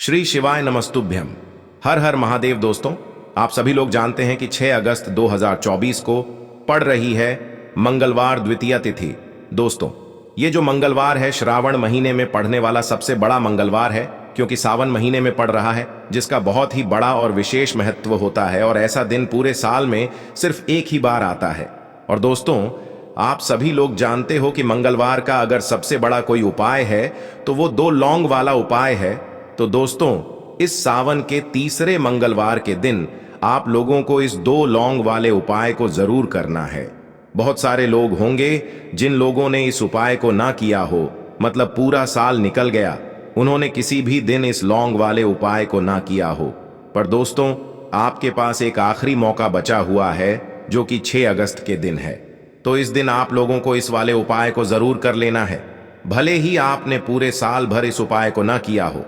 श्री शिवाय नमस्तुभ्यम। हर हर महादेव। दोस्तों, आप सभी लोग जानते हैं कि 6 अगस्त 2024 को पड़ रही है मंगलवार द्वितीया तिथि। दोस्तों, ये जो मंगलवार है श्रावण महीने में पड़ने वाला सबसे बड़ा मंगलवार है, क्योंकि सावन महीने में पड़ रहा है, जिसका बहुत ही बड़ा और विशेष महत्व होता है। और ऐसा दिन पूरे साल में सिर्फ एक ही बार आता है। और दोस्तों, आप सभी लोग जानते हो कि मंगलवार का अगर सबसे बड़ा कोई उपाय है तो वो 2 लौंग वाला उपाय है। तो दोस्तों, इस सावन के तीसरे मंगलवार के दिन आप लोगों को इस 2 लौंग वाले उपाय को जरूर करना है। बहुत सारे लोग होंगे जिन लोगों ने इस उपाय को ना किया हो, मतलब पूरा साल निकल गया, उन्होंने किसी भी दिन इस लौंग वाले उपाय को ना किया हो। पर दोस्तों, आपके पास एक आखिरी मौका बचा हुआ है, जो कि 6 अगस्त के दिन है। तो इस दिन आप लोगों को इस वाले उपाय को जरूर कर लेना है। भले ही आपने पूरे साल भर इस उपाय को ना किया हो,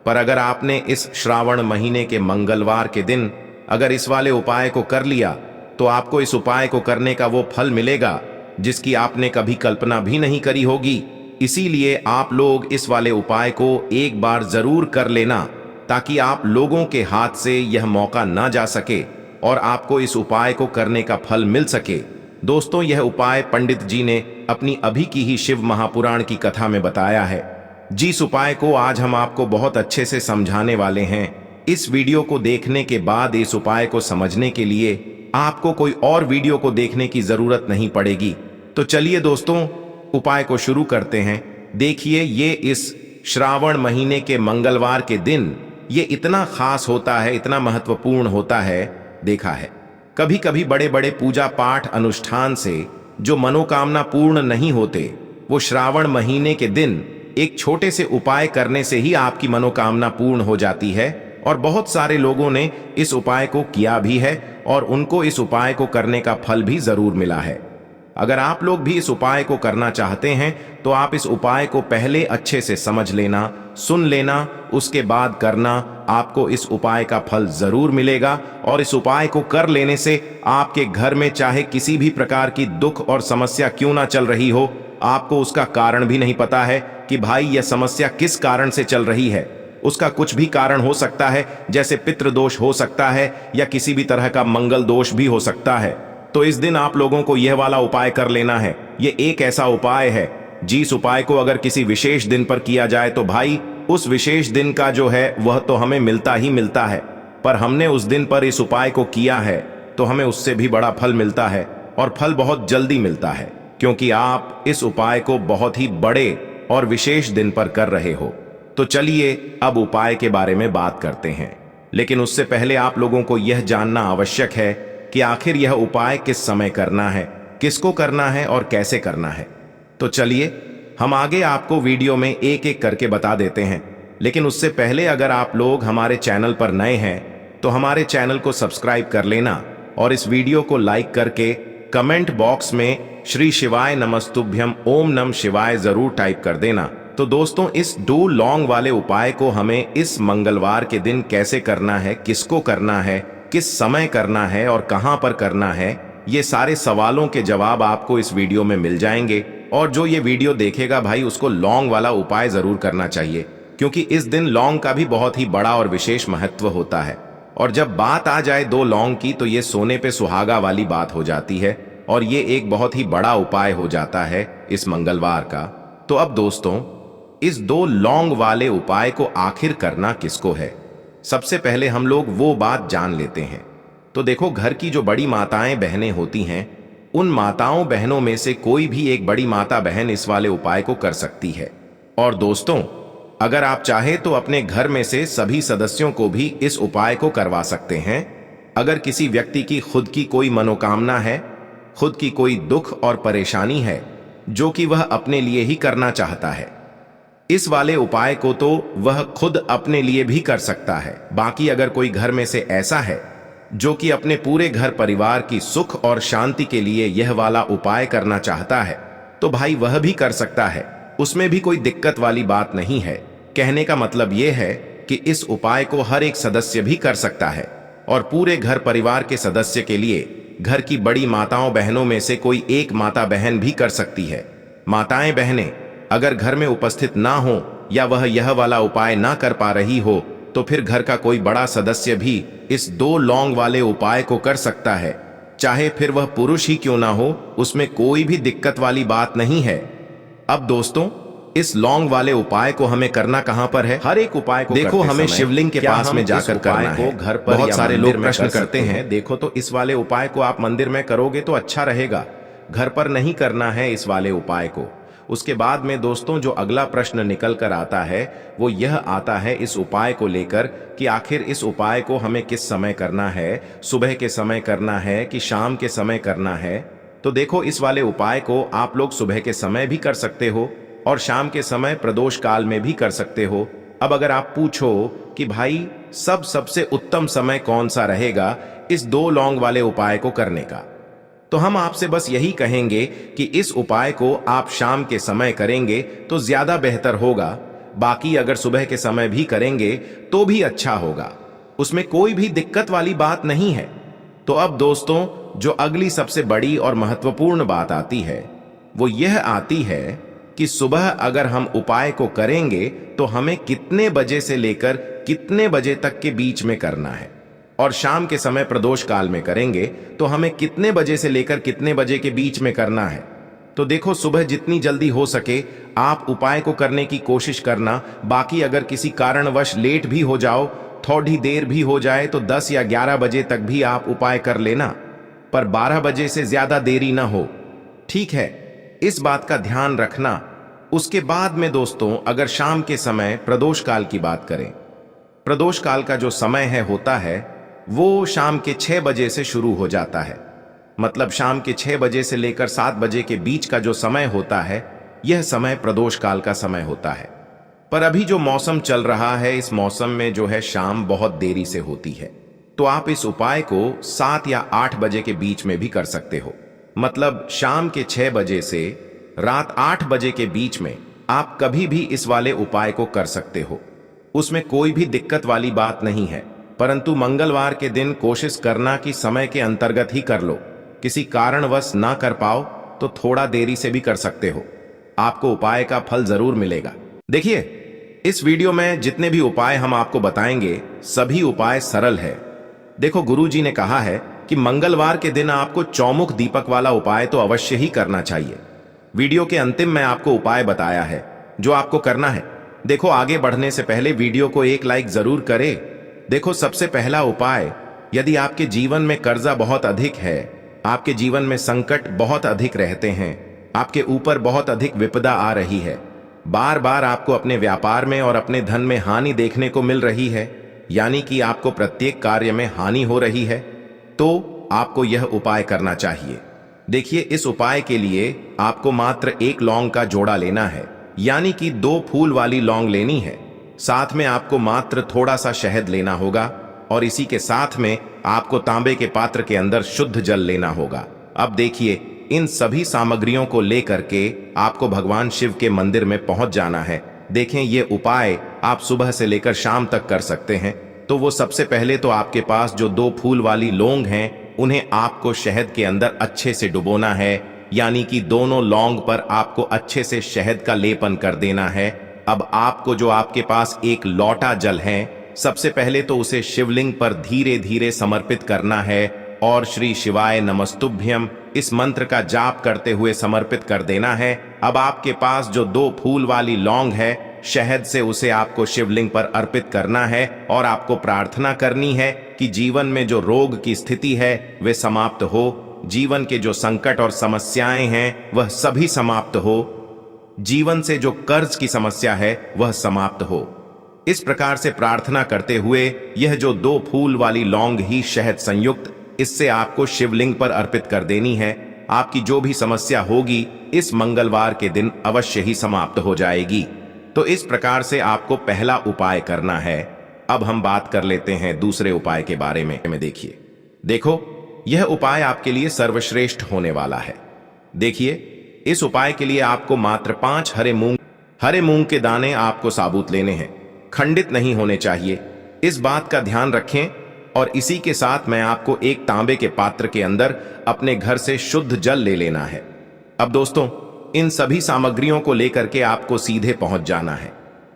पर अगर आपने इस श्रावण महीने के मंगलवार के दिन अगर इस वाले उपाय को कर लिया, तो आपको इस उपाय को करने का वो फल मिलेगा जिसकी आपने कभी कल्पना भी नहीं करी होगी। इसीलिए आप लोग इस वाले उपाय को एक बार जरूर कर लेना, ताकि आप लोगों के हाथ से यह मौका ना जा सके और आपको इस उपाय को करने का फल मिल सके। दोस्तों, यह उपाय पंडित जी ने अपनी अभी की ही शिव महापुराण की कथा में बताया है। जिस उपाय को आज हम आपको बहुत अच्छे से समझाने वाले हैं। इस वीडियो को देखने के बाद इस उपाय को समझने के लिए आपको कोई और वीडियो को देखने की जरूरत नहीं पड़ेगी। तो चलिए दोस्तों, उपाय को शुरू करते हैं। देखिए, ये इस श्रावण महीने के मंगलवार के दिन ये इतना खास होता है, इतना महत्वपूर्ण होता है। देखा है, कभी कभी बड़े बड़े पूजा पाठ अनुष्ठान से जो मनोकामना पूर्ण नहीं होते, वो श्रावण महीने के दिन एक छोटे से उपाय करने से ही आपकी मनोकामना पूर्ण हो जाती है। और बहुत सारे लोगों ने इस उपाय को किया भी है और उनको इस उपाय को करने का फल भी जरूर मिला है। अगर आप लोग भी इस उपाय को करना चाहते हैं तो आप इस उपाय को पहले अच्छे से समझ लेना, सुन लेना, उसके बाद करना। आपको इस उपाय का फल जरूर मिलेगा। और इस उपाय को कर लेने से आपके घर में चाहे किसी भी प्रकार की दुख और समस्या क्यों ना चल रही हो, आपको उसका कारण भी नहीं पता है कि भाई यह समस्या किस कारण से चल रही है। उसका कुछ भी कारण हो सकता है, जैसे पितृदोष हो सकता है या किसी भी तरह का मंगल दोष भी हो सकता है। तो इस दिन आप लोगों को यह वाला उपाय कर लेना है। यह एक ऐसा उपाय है जिस उपाय को अगर किसी विशेष दिन पर किया जाए तो भाई उस विशेष दिन का जो है वह तो हमें मिलता ही मिलता है। पर हमने उस दिन पर इस उपाय को किया है तो हमें उससे भी बड़ा फल मिलता है, और फल बहुत जल्दी मिलता है, क्योंकि आप इस उपाय को बहुत ही बड़े और विशेष दिन पर कर रहे हो। तो चलिए अब उपाय के बारे में बात करते हैं। लेकिन उससे पहले आप लोगों को यह जानना आवश्यक है कि आखिर यह उपाय किस समय करना है, किसको करना है और कैसे करना है। तो चलिए हम आगे आपको वीडियो में एक एक करके बता देते हैं। लेकिन उससे पहले अगर आप लोग हमारे चैनल पर नए हैं तो हमारे चैनल को सब्सक्राइब कर लेना और इस वीडियो को लाइक करके कमेंट बॉक्स में श्री शिवाय नमस्तुभ्यम ओम नम शिवाय जरूर टाइप कर देना। तो दोस्तों, इस 2 लौंग वाले उपाय को हमें इस मंगलवार के दिन कैसे करना है, किसको करना है, किस समय करना है और कहां पर करना है, ये सारे सवालों के जवाब आपको इस वीडियो में मिल जाएंगे। और जो ये वीडियो देखेगा भाई, उसको लौंग वाला उपाय जरूर करना चाहिए, क्योंकि इस दिन लौंग का भी बहुत ही बड़ा और विशेष महत्व होता है। और जब बात आ जाए 2 लौंग की, तो ये सोने पे सुहागा वाली बात हो जाती है और ये एक बहुत ही बड़ा उपाय हो जाता है इस मंगलवार का। तो अब दोस्तों, इस 2 लौंग वाले उपाय को आखिर करना किसको है, सबसे पहले हम लोग वो बात जान लेते हैं। तो देखो, घर की जो बड़ी माताएं बहनें होती हैं, उन माताओं बहनों में से कोई भी एक बड़ी माता बहन इस वाले उपाय को कर सकती है। और दोस्तों, अगर आप चाहे तो अपने घर में से सभी सदस्यों को भी इस उपाय को करवा सकते हैं। अगर किसी व्यक्ति की खुद की कोई मनोकामना है, खुद की कोई दुख और परेशानी है जो कि वह अपने लिए ही करना चाहता है, इस वाले उपाय को तो वह खुद अपने लिए भी कर सकता है। बाकी अगर कोई घर में से ऐसा है जो कि अपने पूरे घर परिवार की सुख और शांति के लिए यह वाला उपाय करना चाहता है, तो भाई वह भी कर सकता है। उसमें भी कोई दिक्कत वाली बात नहीं है। कहने का मतलब यह है कि इस उपाय को हर एक सदस्य भी कर सकता है, और पूरे घर परिवार के सदस्य के लिए घर की बड़ी माताओं बहनों में से कोई एक माता बहन भी कर सकती है। माताएं बहनें अगर घर में उपस्थित ना हो या वह यह वाला उपाय ना कर पा रही हो, तो फिर घर का कोई बड़ा सदस्य भी इस 2 लौंग वाले उपाय को कर सकता है, चाहे फिर वह पुरुष ही क्यों ना हो। उसमें कोई भी दिक्कत वाली बात नहीं है। अब दोस्तों, इस लौंग वाले उपाय को हमें करना कहां पर है? हर एक उपाय को देखो हमें शिवलिंग के पास में जाकर करना है। घर पर बहुत सारे लोग प्रश्न करते हैं, देखो तो इस वाले उपाय को आप मंदिर में करोगे तो अच्छा रहेगा, घर पर नहीं करना है इस वाले उपाय को। उसके बाद में दोस्तों जो अगला प्रश्न निकल कर आता है वो यह आता है इस उपाय को लेकर कि आखिर इस उपाय को हमें किस समय करना है, सुबह के समय करना है कि शाम के समय करना है। तो देखो, इस वाले उपाय को आप लोग सुबह के समय भी कर सकते हो और शाम के समय प्रदोष काल में भी कर सकते हो। अब अगर आप पूछो कि भाई सबसे उत्तम समय कौन सा रहेगा इस 2 लौंग वाले उपाय को करने का, तो हम आपसे बस यही कहेंगे कि इस उपाय को आप शाम के समय करेंगे तो ज्यादा बेहतर होगा। बाकी अगर सुबह के समय भी करेंगे तो भी अच्छा होगा, उसमें कोई भी दिक्कत वाली बात नहीं है। तो अब दोस्तों जो अगली सबसे बड़ी और महत्वपूर्ण बात आती है वो यह आती है कि सुबह अगर हम उपाय को करेंगे तो हमें कितने बजे से लेकर कितने बजे तक के बीच में करना है, और शाम के समय प्रदोष काल में करेंगे तो हमें कितने बजे से लेकर कितने बजे के बीच में करना है। तो देखो, सुबह जितनी जल्दी हो सके आप उपाय को करने की कोशिश करना। बाकी अगर किसी कारणवश लेट भी हो जाओ, थोड़ी देर भी हो जाए तो 10 या 11 बजे तक भी आप उपाय कर लेना, पर 12 बजे से ज्यादा देरी ना हो, ठीक है? इस बात का ध्यान रखना। उसके बाद में दोस्तों अगर शाम के समय प्रदोष काल की बात करें, प्रदोष काल का जो समय होता है वो शाम के 6 बजे से शुरू हो जाता है। मतलब शाम के 6 बजे से लेकर 7 बजे के बीच का जो समय होता है यह समय प्रदोष काल का समय होता है। पर अभी जो मौसम चल रहा है इस मौसम में जो है शाम बहुत देरी से होती है, तो आप इस उपाय को 7 या 8 बजे के बीच में भी कर सकते हो। मतलब शाम के 6 बजे से रात 8 बजे के बीच में आप कभी भी इस वाले उपाय को कर सकते हो, उसमें कोई भी दिक्कत वाली बात नहीं है। परंतु मंगलवार के दिन कोशिश करना कि समय के अंतर्गत ही कर लो। किसी कारणवश ना कर पाओ तो थोड़ा देरी से भी कर सकते हो, आपको उपाय का फल जरूर मिलेगा। देखिए, इस वीडियो में जितने भी उपाय हम आपको बताएंगे सभी उपाय सरल है। देखो, गुरुजी ने कहा है कि मंगलवार के दिन आपको चौमुख दीपक वाला उपाय तो अवश्य ही करना चाहिए। वीडियो के अंतिम में आपको उपाय बताया है जो आपको करना है। देखो, आगे बढ़ने से पहले वीडियो को एक लाइक जरूर करें। देखो, सबसे पहला उपाय, यदि आपके जीवन में कर्जा बहुत अधिक है, आपके जीवन में संकट बहुत अधिक रहते हैं, आपके ऊपर बहुत अधिक विपदा आ रही है, बार बार आपको अपने व्यापार में और अपने धन में हानि देखने को मिल रही है, यानी कि आपको प्रत्येक कार्य में हानि हो रही है, तो आपको यह उपाय करना चाहिए। देखिए, इस उपाय के लिए आपको मात्र 1 लौंग का जोड़ा लेना है, यानी कि 2 फूल वाली लौंग लेनी है। साथ में आपको मात्र थोड़ा सा शहद लेना होगा और इसी के साथ में आपको तांबे के पात्र के अंदर शुद्ध जल लेना होगा। अब देखिए, इन सभी सामग्रियों को लेकर के आपको भगवान शिव के मंदिर में पहुंच जाना है। देखें, ये उपाय आप सुबह से लेकर शाम तक कर सकते हैं। तो वो सबसे पहले तो आपके पास जो 2 फूल वाली लौंग हैं उन्हें आपको शहद के अंदर अच्छे से डुबोना है, यानी कि दोनों लौंग पर आपको अच्छे से शहद का लेपन कर देना है। अब आपको जो आपके पास 1 लोटा जल है, सबसे पहले तो उसे शिवलिंग पर धीरे धीरे समर्पित करना है और श्री शिवाय नमस्तुभ्यम इस मंत्र का जाप करते हुए समर्पित कर देना है। अब आपके पास जो 2 फूल वाली लौंग है, शहद से उसे आपको शिवलिंग पर अर्पित करना है और आपको प्रार्थना करनी है कि जीवन में जो रोग की स्थिति है वे समाप्त हो, जीवन के जो संकट और समस्याएं हैं वह सभी समाप्त हो, जीवन से जो कर्ज की समस्या है वह समाप्त हो। इस प्रकार से प्रार्थना करते हुए यह जो 2 फूल वाली लौंग ही शहद संयुक्त, इससे आपको शिवलिंग पर अर्पित कर देनी है। आपकी जो भी समस्या होगी इस मंगलवार के दिन अवश्य ही समाप्त हो जाएगी। तो इस प्रकार से आपको पहला उपाय करना है। अब हम बात कर लेते हैं दूसरे उपाय के बारे में। देखो, यह उपाय आपके लिए सर्वश्रेष्ठ होने वाला है। देखिए, इस उपाय के लिए आपको मात्र 5 हरे मूंग के दाने आपको साबुत लेने हैं, खंडित नहीं होने चाहिए। इस बात का ध्यान रखें। और इसी के साथ मैं आपको 1 तांबे के पात्र के अंदर अपने घर से शुद्ध जल ले लेना है। अब दोस्तों, इन सभी सामग्रियों को लेकर के आपको सीधे पहुंच जाना है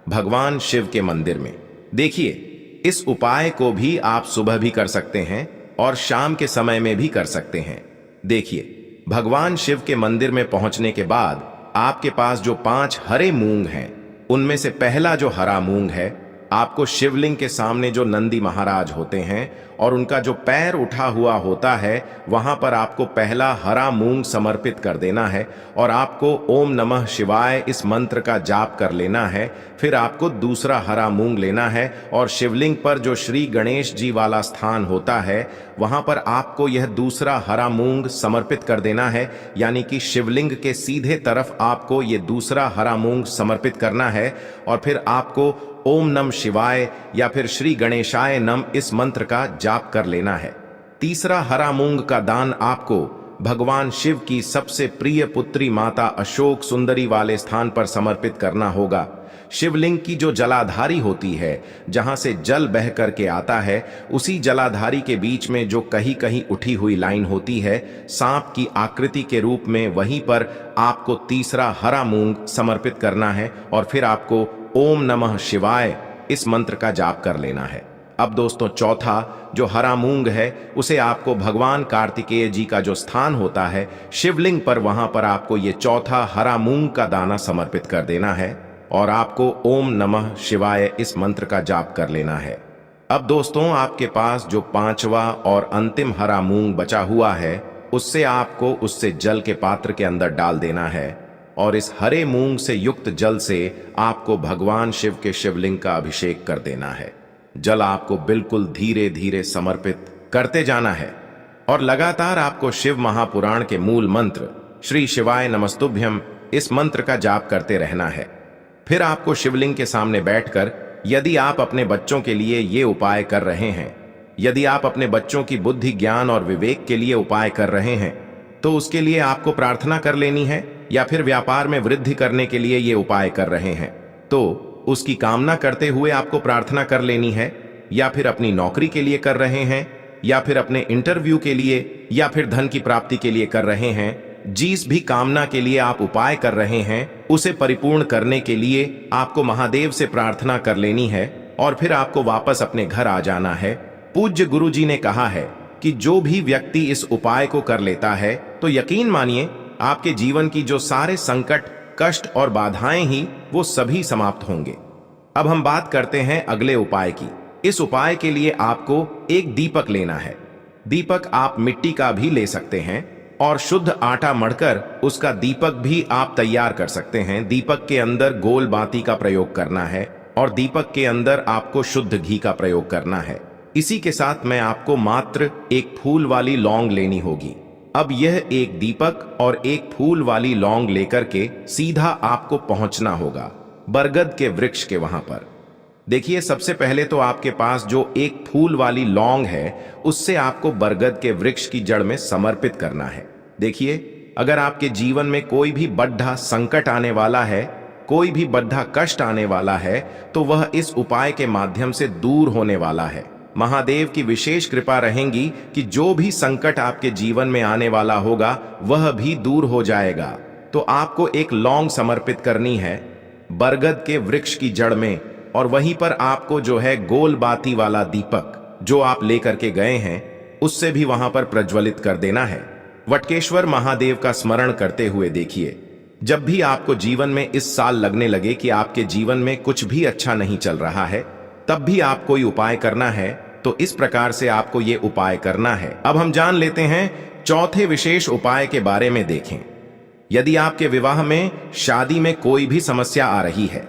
भगवान शिव के मंदिर में। देखिए, इस उपाय को भी आप सुबह भी कर सकते हैं और शाम के समय में भी कर सकते हैं। देखिए, भगवान शिव के मंदिर में पहुंचने के बाद आपके पास जो 5 हरे मूंग हैं, उनमें से पहला जो हरा मूंग है, आपको शिवलिंग के सामने जो नंदी महाराज होते हैं और उनका जो पैर उठा हुआ होता है, वहां पर आपको पहला हरा मूंग समर्पित कर देना है और आपको ओम नमः शिवाय इस मंत्र का जाप कर लेना है। फिर आपको दूसरा हरा मूंग लेना है और शिवलिंग पर जो श्री गणेश जी वाला स्थान होता है, वहां पर आपको यह दूसरा हरा मूंग समर्पित कर देना है। यानी कि शिवलिंग के सीधे तरफ आपको ये दूसरा हरा मूंग समर्पित करना है और फिर आपको ओम नम शिवाय या फिर श्री गणेशाय नम इस मंत्र का जाप कर लेना है। तीसरा हरा मूंग का दान आपको भगवान शिव की सबसे प्रिय पुत्री माता अशोक सुंदरी वाले स्थान पर समर्पित करना होगा। शिवलिंग की जो जलाधारी होती है, जहां से जल बह करके आता है, उसी जलाधारी के बीच में जो कहीं कहीं उठी हुई लाइन होती है सांप की आकृति के रूप में, वहीं पर आपको तीसरा हरा मूंग समर्पित करना है और फिर आपको ओम नमः शिवाय इस मंत्र का जाप कर लेना है। अब दोस्तों, चौथा जो हरा मूंग है, उसे आपको भगवान कार्तिकेय जी का जो स्थान होता है शिवलिंग पर, वहां पर आपको ये चौथा हरा मूंग का दाना समर्पित कर देना है और आपको ओम नमः शिवाय इस मंत्र का जाप कर लेना है। अब दोस्तों, आपके पास जो 5वां और अंतिम हरा मूंग बचा हुआ है, उससे आपको उससे जल के पात्र के अंदर डाल देना है और इस हरे मूंग से युक्त जल से आपको भगवान शिव के शिवलिंग का अभिषेक कर देना है। जल आपको बिल्कुल धीरे धीरे समर्पित करते जाना है और लगातार आपको शिव महापुराण के मूल मंत्र श्री शिवाय नमस्तुभ्यम इस मंत्र का जाप करते रहना है। फिर आपको शिवलिंग के सामने बैठकर, यदि आप अपने बच्चों के लिए ये उपाय कर रहे हैं, यदि आप अपने बच्चों की बुद्धि ज्ञान और विवेक के लिए उपाय कर रहे हैं, तो उसके लिए आपको प्रार्थना कर लेनी है, या फिर व्यापार में वृद्धि करने के लिए ये उपाय कर रहे हैं तो उसकी कामना करते हुए आपको प्रार्थना कर लेनी है, या फिर अपनी नौकरी के लिए कर रहे हैं, या फिर अपने इंटरव्यू के लिए, या फिर धन की प्राप्ति के लिए कर रहे हैं। जिस भी कामना के लिए आप उपाय कर रहे हैं, उसे परिपूर्ण करने के लिए आपको महादेव से प्रार्थना कर लेनी है और फिर आपको वापस अपने घर आ जाना है। पूज्य गुरु जी ने कहा है कि जो भी व्यक्ति इस उपाय को कर लेता है, तो यकीन मानिए आपके जीवन की जो सारे संकट, कष्ट और बाधाएं ही वो सभी समाप्त होंगे। अब हम बात करते हैं अगले उपाय की। इस उपाय के लिए आपको एक दीपक लेना है। दीपक आप मिट्टी का भी ले सकते हैं और शुद्ध आटा मढ़कर उसका दीपक भी आप तैयार कर सकते हैं। दीपक के अंदर गोल बाती का प्रयोग करना है और दीपक के अंदर आपको शुद्ध घी का प्रयोग करना है। इसी के साथ में आपको मात्र एक फूल वाली लौंग लेनी होगी। अब यह एक दीपक और एक फूल वाली लौंग लेकर के सीधा आपको पहुंचना होगा बरगद के वृक्ष के वहां पर। देखिए, सबसे पहले तो आपके पास जो एक फूल वाली लौंग है, उससे आपको बरगद के वृक्ष की जड़ में समर्पित करना है। देखिए, अगर आपके जीवन में कोई भी बड़ा संकट आने वाला है, कोई भी बड़ा कष्ट आने वाला है, तो वह इस उपाय के माध्यम से दूर होने वाला है। महादेव की विशेष कृपा रहेगी कि जो भी संकट आपके जीवन में आने वाला होगा, वह भी दूर हो जाएगा। तो आपको एक लौंग समर्पित करनी है बरगद के वृक्ष की जड़ में, और वहीं पर आपको जो है गोल बाती वाला दीपक जो आप लेकर के गए हैं, उससे भी वहां पर प्रज्वलित कर देना है। वटकेश्वर महादेव का स्मरण करते हुए देखिए, जब भी आपको जीवन में इस साल लगने लगे कि आपके जीवन में कुछ भी अच्छा नहीं चल रहा है, तब भी आप कोई उपाय करना है, तो इस प्रकार से आपको ये उपाय करना है। अब हम जान लेते हैं चौथे विशेष उपाय के बारे में। देखें, यदि आपके विवाह में, शादी में कोई भी समस्या आ रही है,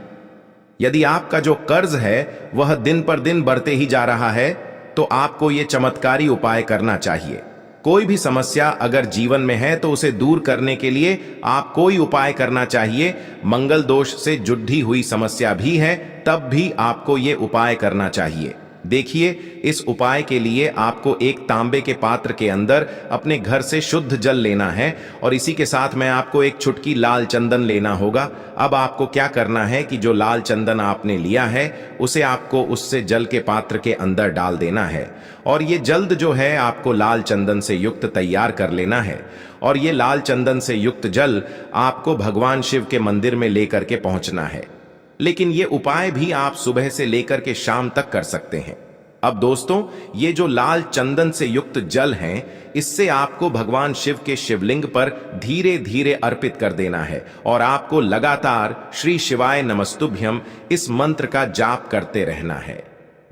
यदि आपका जो कर्ज है वह दिन पर दिन बढ़ते ही जा रहा है, तो आपको ये चमत्कारी उपाय करना चाहिए। कोई भी समस्या अगर जीवन में है तो उसे दूर करने के लिए आप कोई उपाय करना चाहिए। मंगल दोष से जुड़ी हुई समस्या भी है, तब भी आपको ये उपाय करना चाहिए। देखिए, इस उपाय के लिए आपको एक तांबे के पात्र के अंदर अपने घर से शुद्ध जल लेना है और इसी के साथ में आपको एक चुटकी लाल चंदन लेना होगा। अब आपको क्या करना है कि जो लाल चंदन आपने लिया है, उसे आपको उससे जल के पात्र के अंदर डाल देना है और ये जल्द जो है आपको लाल चंदन से युक्त तैयार कर लेना है। और ये लाल चंदन से युक्त जल आपको भगवान शिव के मंदिर में लेकर के पहुंचना है। लेकिन ये उपाय भी आप सुबह से लेकर के शाम तक कर सकते हैं। अब दोस्तों, ये जो लाल चंदन से युक्त जल हैं, इससे आपको भगवान शिव के शिवलिंग पर धीरे धीरे अर्पित कर देना है और आपको लगातार श्री शिवाय नमस्तुभ्यम इस मंत्र का जाप करते रहना है।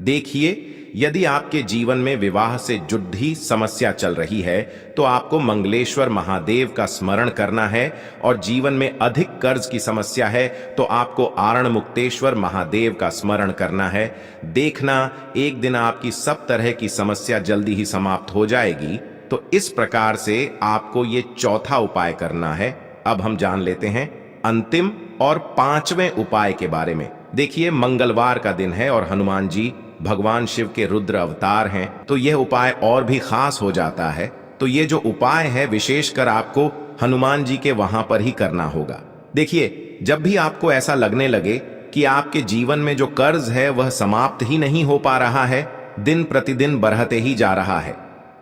देखिए, यदि आपके जीवन में विवाह से जुड़ी समस्या चल रही है तो आपको मंगलेश्वर महादेव का स्मरण करना है, और जीवन में अधिक कर्ज की समस्या है तो आपको आरण मुक्तेश्वर महादेव का स्मरण करना है। देखना, एक दिन आपकी सब तरह की समस्या जल्दी ही समाप्त हो जाएगी। तो इस प्रकार से आपको ये चौथा उपाय करना है। अब हम जान लेते हैं अंतिम और पांचवें उपाय के बारे में। देखिए, मंगलवार का दिन है और हनुमान जी भगवान शिव के रुद्र अवतार हैं, तो यह उपाय और भी खास हो जाता है। तो ये जो उपाय है, विशेषकर आपको हनुमान जी के वहां पर ही करना होगा। देखिए, जब भी आपको ऐसा लगने लगे कि आपके जीवन में जो कर्ज है वह समाप्त ही नहीं हो पा रहा है, दिन प्रतिदिन बढ़ते ही जा रहा है,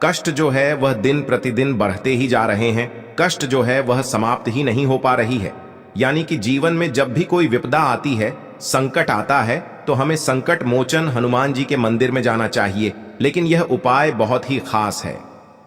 कष्ट जो है वह दिन प्रतिदिन बढ़ते ही जा रहे हैं, कष्ट जो है वह समाप्त ही नहीं हो पा रही है, यानी कि जीवन में जब भी कोई विपदा आती है, संकट आता है, तो हमें संकट मोचन हनुमान जी के मंदिर में जाना चाहिए। लेकिन यह उपाय बहुत ही खास है।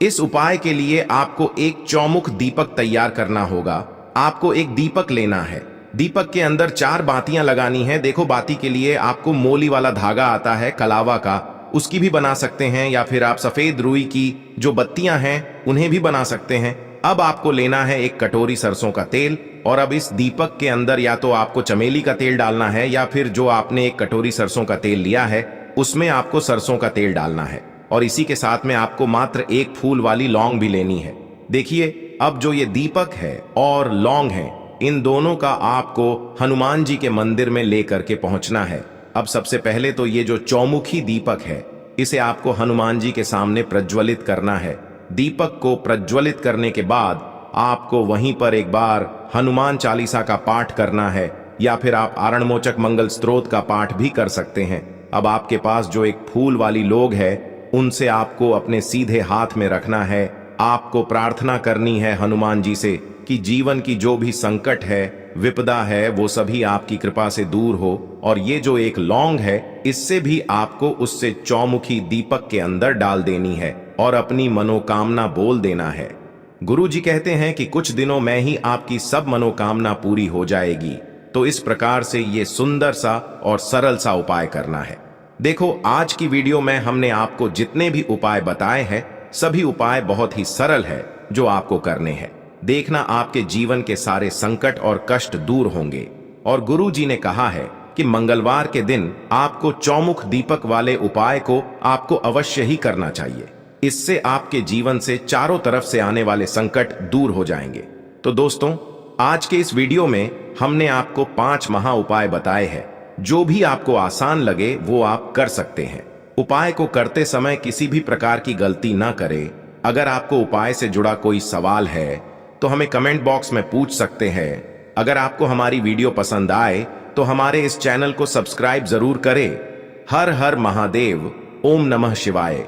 इस उपाय के लिए आपको एक चौमुख दीपक तैयार करना होगा। आपको एक दीपक लेना है, दीपक के अंदर 4 बातियां लगानी है। देखो, बाती के लिए आपको मोली वाला धागा आता है कलावा का, उसकी भी बना सकते हैं, या फिर आप सफेद रुई की जो बत्तियां हैं उन्हें भी बना सकते हैं। अब आपको लेना है एक कटोरी सरसों का तेल, और अब इस दीपक के अंदर या तो आपको चमेली का तेल डालना है, या फिर जो आपने एक कटोरी सरसों का तेल लिया है उसमें आपको सरसों का तेल डालना है, और इसी के साथ में आपको मात्र एक फूल वाली लौंग भी लेनी है। देखिए, अब जो ये दीपक है और लौंग है, इन दोनों का आपको हनुमान जी के मंदिर में लेकर के पहुंचना है। अब सबसे पहले तो ये जो चौमुखी दीपक है, इसे आपको हनुमान जी के सामने प्रज्वलित करना है। दीपक को प्रज्वलित करने के बाद आपको वहीं पर एक बार हनुमान चालीसा का पाठ करना है, या फिर आप आरणमोचक मंगल स्तोत्र का पाठ भी कर सकते हैं। अब आपके पास जो एक फूल वाली लोग है, उनसे आपको अपने सीधे हाथ में रखना है। आपको प्रार्थना करनी है हनुमान जी से कि जीवन की जो भी संकट है, विपदा है, वो सभी आपकी कृपा से दूर हो। और ये जो एक लौंग है, इससे भी आपको उससे चौमुखी दीपक के अंदर डाल देनी है और अपनी मनोकामना बोल देना है। गुरु जी कहते हैं कि कुछ दिनों में ही आपकी सब मनोकामना पूरी हो जाएगी। तो इस प्रकार से ये सुंदर सा और सरल सा उपाय करना है। देखो, आज की वीडियो में हमने आपको जितने भी उपाय बताए हैं, सभी उपाय बहुत ही सरल है जो आपको करने हैं। देखना, आपके जीवन के सारे संकट और कष्ट दूर होंगे। और गुरु जी ने कहा है कि मंगलवार के दिन आपको चौमुख दीपक वाले उपाय को आपको अवश्य ही करना चाहिए। इससे आपके जीवन से चारों तरफ से आने वाले संकट दूर हो जाएंगे। तो दोस्तों, आज के इस वीडियो में हमने आपको 5 महा उपाय बताए हैं। जो भी आपको आसान लगे वो आप कर सकते हैं। उपाय को करते समय किसी भी प्रकार की गलती ना करें। अगर आपको उपाय से जुड़ा कोई सवाल है तो हमें कमेंट बॉक्स में पूछ सकते हैं। अगर आपको हमारी वीडियो पसंद आए तो हमारे इस चैनल को सब्सक्राइब जरूर करें। हर हर महादेव। ओम नमः शिवाय।